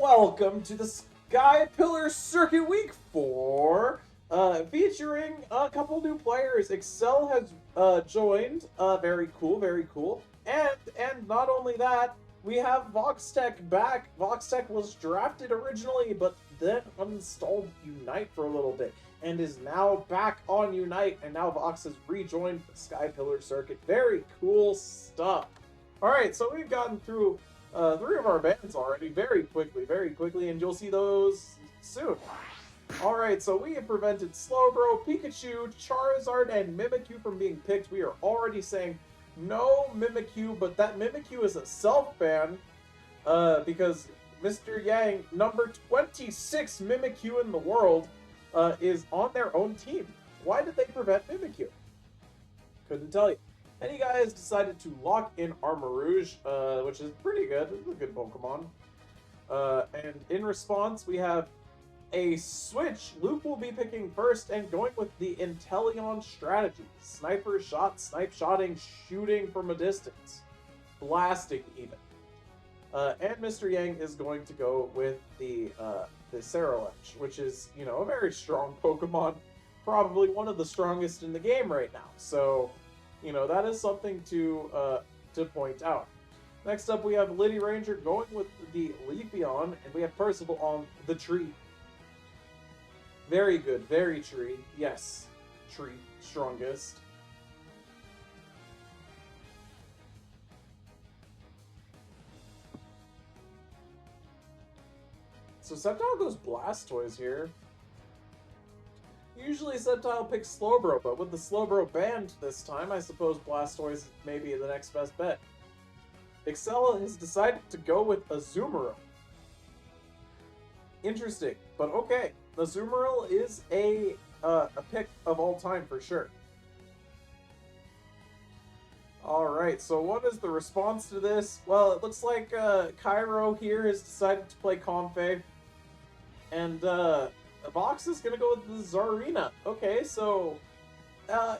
welcome to the Sky Pillar Circuit Week 4, featuring a couple new players. Excel has joined, very cool, very cool. And not only that, we have Voxtech back. Voxtech was drafted originally, but then uninstalled Unite for a little bit, and is now back on Unite, and now Vox has rejoined the Sky Pillar Circuit. Very cool stuff. Alright, so we've gotten through three of our bands already very quickly, and you'll see those soon. Alright, so we have prevented Slowbro, Pikachu, Charizard, and Mimikyu from being picked. We are already saying no Mimikyu, but that Mimikyu is a self-ban, because Mr. Yang, number 26 Mimikyu in the world, is on their own team. Why did they prevent Mimikyu? Couldn't tell you. And you guys decided to lock in Armarouge, which is pretty good. It's a good Pokemon. And in response, we have a switch. Luke will be picking first and going with the Inteleon strategy. Sniper shot, snipe shotting, shooting from a distance. Blasting, even. And Mr. Yang is going to go with the Cerulege, which is, you know, a very strong Pokemon. Probably one of the strongest in the game right now. So, you know, that is something to point out. Next up, we have Liddy Ranger going with the Leafeon, and we have Percival on the tree. Very good, very tree. Yes, tree, strongest. So Sceptile goes Blastoise here. Usually Sceptile picks Slowbro, but with the Slowbro banned this time, I suppose Blastoise is maybe the next best bet. Excel has decided to go with Azumarill. Interesting, but okay. Azumarill is a pick of all time for sure. Alright, so what is the response to this? Well, it looks like Cairo here has decided to play Comfey. And Vox is going to go with the Zarina. Okay, so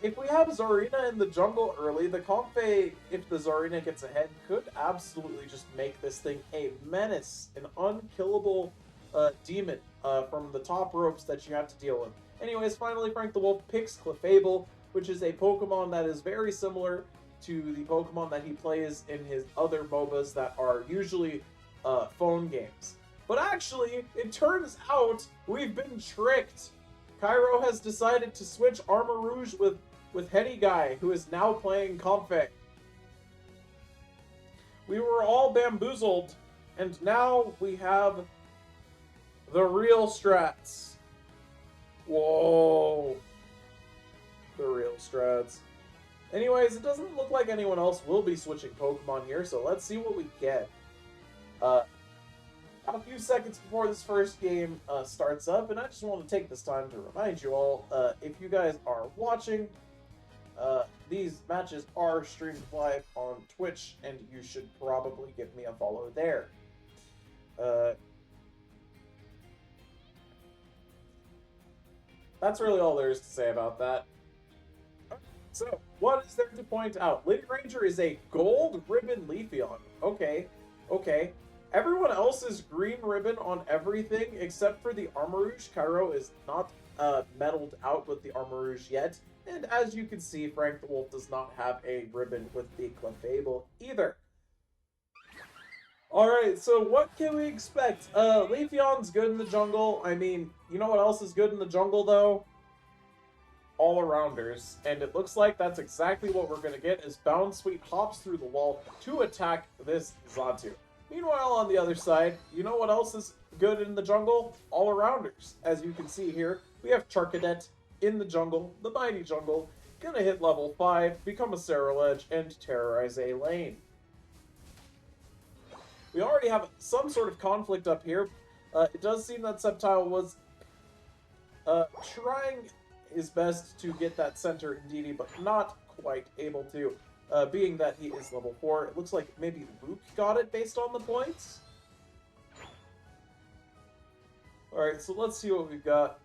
if we have Zarina in the jungle early, the Comfey, if the Zarina gets ahead, could absolutely just make this thing a menace, an unkillable demon from the top ropes that you have to deal with. Anyways, finally, Frank the Wolf picks Clefable, which is a Pokemon that is very similar to the Pokemon that he plays in his other MOBAs that are usually phone games. But actually, it turns out we've been tricked. Cairo has decided to switch Armarouge with Henny Guy, who is now playing Comfey. We were all bamboozled, and now we have the real strats. Whoa. The real strats. Anyways, it doesn't look like anyone else will be switching Pokemon here, so let's see what we get. A few seconds before this first game starts up, and I just want to take this time to remind you all, if you guys are watching, these matches are streamed live on Twitch, and you should probably give me a follow there. That's really all there is to say about that. So, what is there to point out? Liddy Ranger is a gold ribbon Leafeon. Okay. Everyone else is green ribbon on everything except for the Armarouge. Cairo is not medaled out with the Armarouge yet. And as you can see, Frank the Wolf does not have a ribbon with the Clefable either. Alright, so what can we expect? Leafeon's good in the jungle. I mean, you know what else is good in the jungle, though? All-arounders. And it looks like that's exactly what we're going to get as Bounsweet hops through the wall to attack this Xatu. Meanwhile, on the other side, you know what else is good in the jungle? All-arounders. As you can see here, we have Charcadet in the jungle, the mighty jungle, gonna hit level 5, become a Cerulege, and terrorize a lane. We already have some sort of conflict up here. It does seem that Sceptile was trying his best to get that center Indeedee, but not quite able to. Being that he is level 4, it looks like maybe Luke got it based on the points. Alright, so let's see what we've got.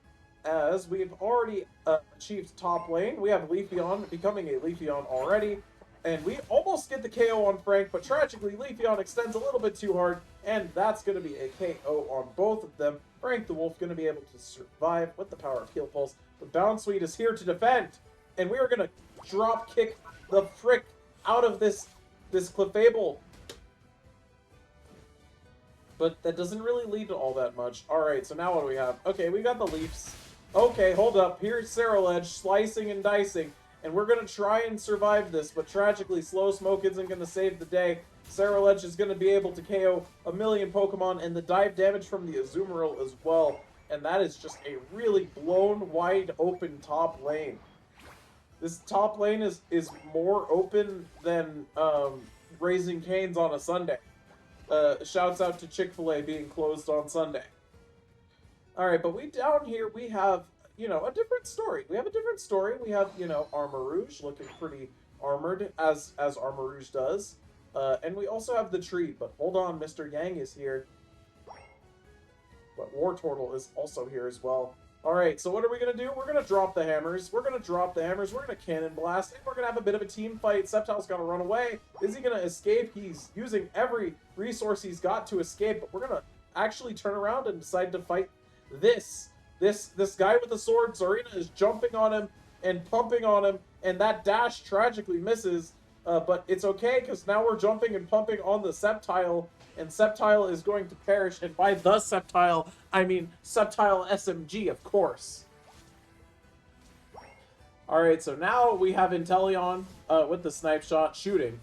As we've already achieved top lane, we have Leafeon becoming a Leafeon already. And we almost get the KO on Frank, but tragically Leafeon extends a little bit too hard and that's going to be a KO on both of them. Frank the Wolf going to be able to survive with the power of Heal Pulse, but Bounsweet is here to defend, and we are going to drop kick the frick out of this Clefable. But that doesn't really lead to all that much. Alright, so now what do we have? Okay, we got the Leafs. Okay, hold up. Here's Ceruledge slicing and dicing. And we're going to try and survive this, but tragically, Slow Smoke isn't going to save the day. Ceruledge is going to be able to KO a million Pokemon, and the dive damage from the Azumarill as well. And that is just a really blown wide open top lane. This top lane is more open than Raising Cane's on a Sunday. Shouts out to Chick-fil-A being closed on Sunday. Alright, but down here we have, you know, a different story. We have a different story. We have, you know, Armarouge looking pretty armored, as Armarouge does. And we also have the tree, but hold on, Mr. Yang is here. But Wartortle is also here as well. Alright, so what are we going to do? We're going to drop the hammers. We're going to drop the hammers. We're going to Cannon Blast. And we're going to have a bit of a team fight. Sceptile's going to run away. Is he going to escape? He's using every resource he's got to escape. But we're going to actually turn around and decide to fight this guy with the sword. Zarina is jumping on him and pumping on him. And that dash tragically misses. But it's okay, because now we're jumping and pumping on the Sceptile. And Sceptile is going to perish, and by the Sceptile, I mean Sceptile SMG, of course. Alright, so now we have Inteleon with the Snipe Shot shooting.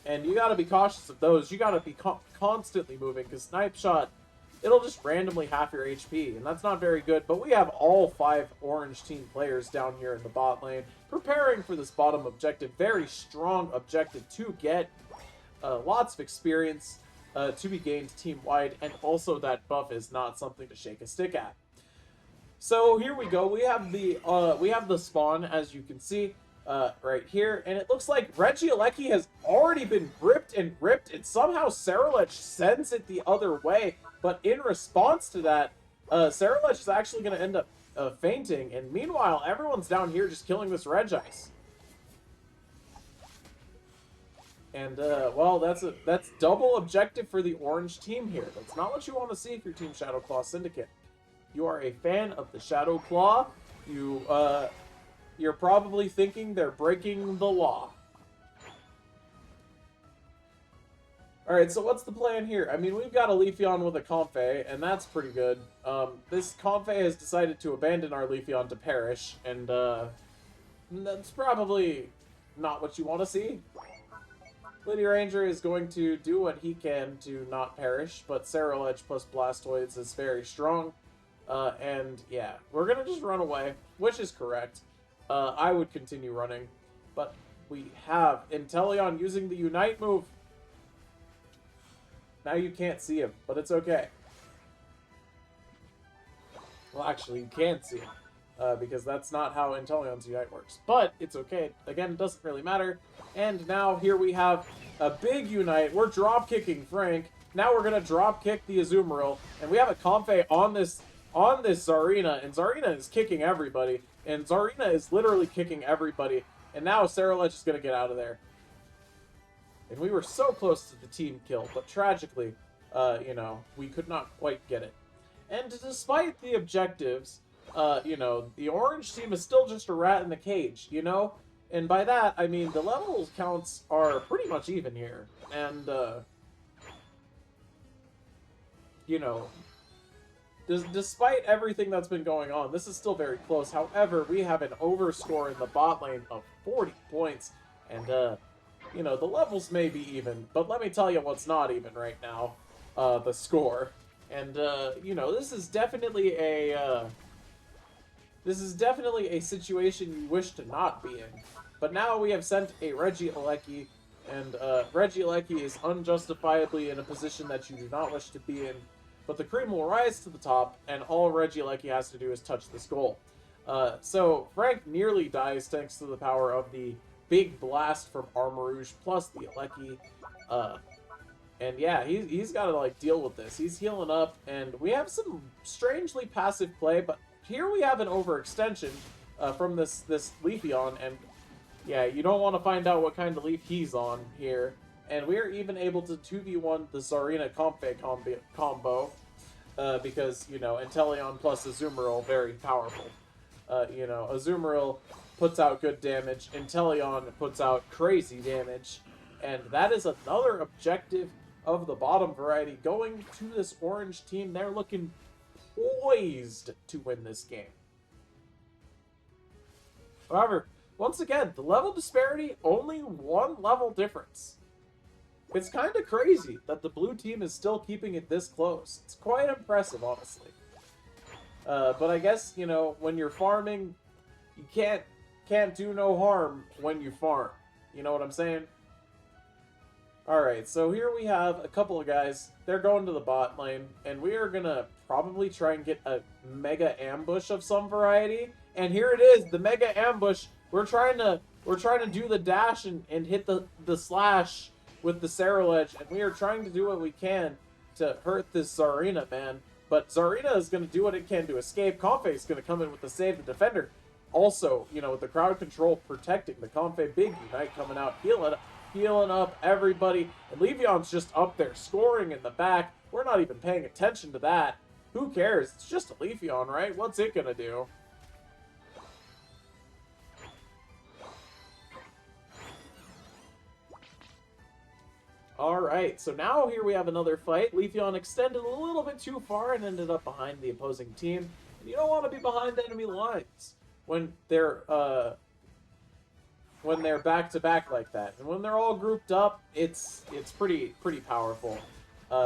And you gotta be cautious of those. You gotta be constantly moving, because Snipe Shot, it'll just randomly half your HP, and that's not very good. But we have all 5 orange team players down here in the bot lane, preparing for this bottom objective. Very strong objective to get. Lots of experience to be gained team-wide, and also that buff is not something to shake a stick at. So here we go. We have the spawn, as you can see, right here, and it looks like Regieleki has already been ripped, and somehow Ceruledge sends it the other way. But in response to that, Ceruledge is actually going to end up fainting, and meanwhile, everyone's down here just killing this Regice. And, well, that's double objective for the orange team here. That's not what you want to see if you're Team Shadow Claw Syndicate. You are a fan of the Shadow Claw. You're probably thinking they're breaking the law. Alright, so what's the plan here? I mean, we've got a Leafeon with a Comfey, and that's pretty good. This Comfey has decided to abandon our Leafeon to perish, and, that's probably not what you want to see. Lydia Ranger is going to do what he can to not perish, but Ceruledge plus Blastoise is very strong. And yeah, we're going to just run away, which is correct. I would continue running, but we have Inteleon using the Unite move. Now you can't see him, but it's okay. Well, actually, you can see him, because that's not how Inteleon's Unite works. But it's okay. Again, it doesn't really matter. And now here we have a big Unite. We're drop-kicking Frank. Now we're going to drop-kick the Azumarill. And we have a Comfey on this Zarina. And Zarina is kicking everybody. And Zarina is literally kicking everybody. And now Ceruledge is going to get out of there. And we were so close to the team kill. But tragically, you know, we could not quite get it. And despite the objectives, you know, the orange team is still just a rat in the cage, you know? And by that, I mean the level counts are pretty much even here. And, you know, despite everything that's been going on, this is still very close. However, we have an overscore in the bot lane of 40 points. And, you know, the levels may be even. But let me tell you what's not even right now. The score. And, you know, this is definitely a situation you wish to not be in. But now we have sent a Regieleki, and Regieleki is unjustifiably in a position that you do not wish to be in. But the cream will rise to the top, and all Regieleki has to do is touch this goal. So Frank nearly dies thanks to the power of the big blast from Armarouge plus the Eleki. And yeah, he's got to like deal with this. He's healing up, and we have some strangely passive play, but here we have an overextension from this Leafeon, and yeah, you don't want to find out what kind of leaf he's on here. And we are even able to 2v1 the Zarina Comfey combo. Because, you know, Inteleon plus Azumarill, very powerful. You know, Azumarill puts out good damage, Inteleon puts out crazy damage, and that is another objective of the bottom variety. Going to this orange team, they're looking poised to win this game. However, once again, the level disparity, only one level difference. It's kind of crazy that the blue team is still keeping it this close. It's quite impressive, honestly. But I guess, you know, when you're farming, you can't do no harm when you farm. You know what I'm saying? Alright, so here we have a couple of guys. They're going to the bot lane, and we are gonna probably try and get a mega ambush of some variety. And here it is, the mega ambush. We're trying to do the dash and hit the slash with the Ceruledge, and we are trying to do what we can to hurt this Zarina, man. But Zarina is going to do what it can to escape. Comfey is going to come in with the save the defender. Also, you know, with the crowd control protecting the Comfey, big Unite coming out, healing up everybody. And Leafeon's just up there scoring in the back. We're not even paying attention to that. Who cares? It's just a Leafeon, right? What's it going to do? Alright, so now here we have another fight. Leafeon extended a little bit too far and ended up behind the opposing team. And you don't want to be behind enemy lines when they're back-to-back like that. And when they're all grouped up, it's pretty powerful.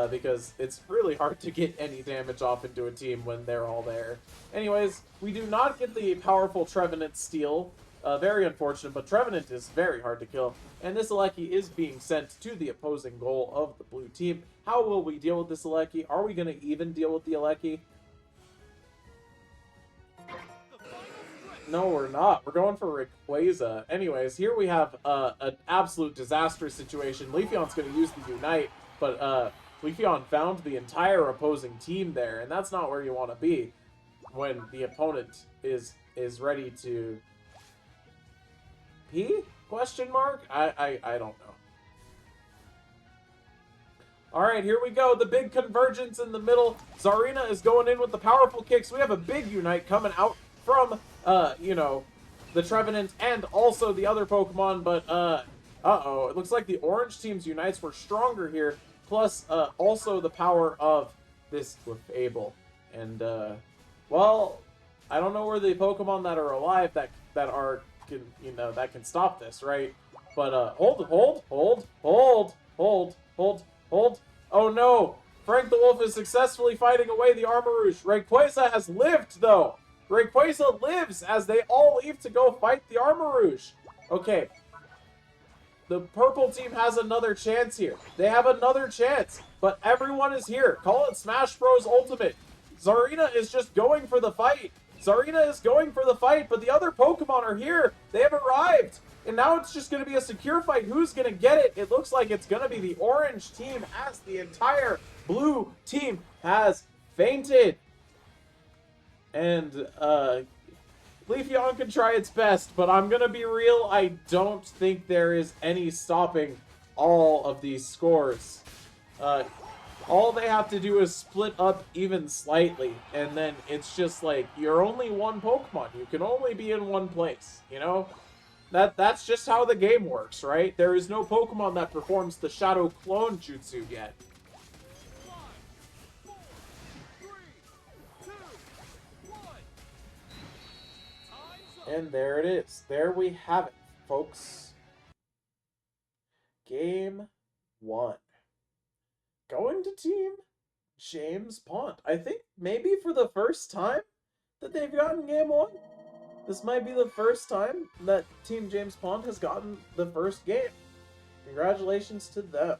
Because it's really hard to get any damage off into a team when they're all there. Anyways, we do not get the powerful Trevenant steal. Very unfortunate, but Trevenant is very hard to kill. And this Alecki is being sent to the opposing goal of the blue team. How will we deal with this Alecki? Are we going to even deal with the Alecki? No, we're not. We're going for Rayquaza. Anyways, here we have an absolute disastrous situation. Leafeon's going to use the Unite, but Leafeon found the entire opposing team there, and that's not where you want to be when the opponent is ready to... P? Question mark? I don't know. Alright, here we go. The big convergence in the middle. Zarina is going in with the powerful kicks. We have a big Unite coming out from, you know, the Trevenant and also the other Pokemon, but, uh-oh. It looks like the orange team's Unites were stronger here, plus, also the power of this Clefable. And, well, I don't know where the Pokemon that are alive that can stop this, right? But, hold. Oh no! Frank the Wolf is successfully fighting away the Armarouge. Rayquaza has lived, though! Rayquaza lives as they all leave to go fight the Armarouge. Okay. The purple team has another chance here. They have another chance, but everyone is here. Call it Smash Bros. Ultimate. Zarina is just going for the fight. Zarina is going for the fight, but the other Pokemon are here. They have arrived. And now it's just going to be a secure fight. Who's going to get it? It looks like it's going to be the orange team as the entire blue team has fainted. And, Leafeon can try its best, but I'm going to be real. I don't think there is any stopping all of these scores. All they have to do is split up even slightly, and then it's just like, you're only one Pokemon. You can only be in one place, you know? That's just how the game works, right? There is no Pokemon that performs the Shadow Clone Jutsu yet. 5, 4, 3, 2, 1. And there it is. There we have it, folks. Game 1. Going to Team James Pond. I think maybe for the first time that they've gotten Game 1. This might be the first time that Team James Pond has gotten the first game. Congratulations to them.